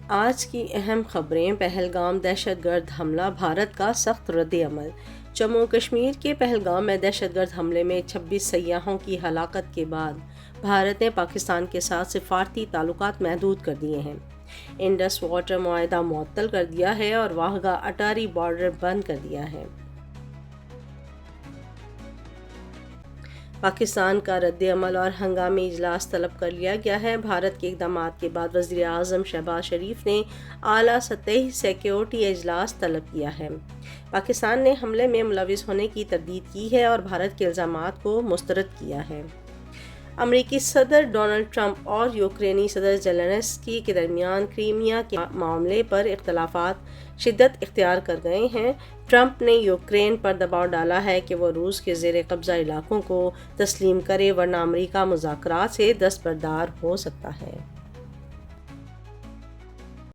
آج کی اہم خبریں۔ پہلگام دہشت گرد حملہ، بھارت کا سخت رد عمل۔ جموں کشمیر کے پہلگام میں دہشت گرد حملے میں 26 سیاحوں کی ہلاکت کے بعد بھارت نے پاکستان کے ساتھ سفارتی تعلقات محدود کر دیے ہیں۔ انڈس واٹر معاہدہ معطل کر دیا ہے اور واہگہ اٹاری بارڈر بند کر دیا ہے۔ پاکستان کا رد عمل اور ہنگامی اجلاس طلب کر لیا گیا ہے۔ بھارت کے اقدامات کے بعد وزیر اعظم شہباز شریف نے اعلیٰ سطحی سیکیورٹی اجلاس طلب کیا ہے۔ پاکستان نے حملے میں ملوث ہونے کی تردید کی ہے اور بھارت کے الزامات کو مسترد کیا ہے۔ امریکی صدر ڈونلڈ ٹرمپ اور یوکرینی صدر زیلنسکی کے درمیان کرائمیا کے معاملے پر اختلافات شدت اختیار کر گئے ہیں۔ ٹرمپ نے یوکرین پر دباؤ ڈالا ہے کہ وہ روس کے زیر قبضہ علاقوں کو تسلیم کرے ورنہ امریکہ مذاکرات سے دستبردار ہو سکتا ہے۔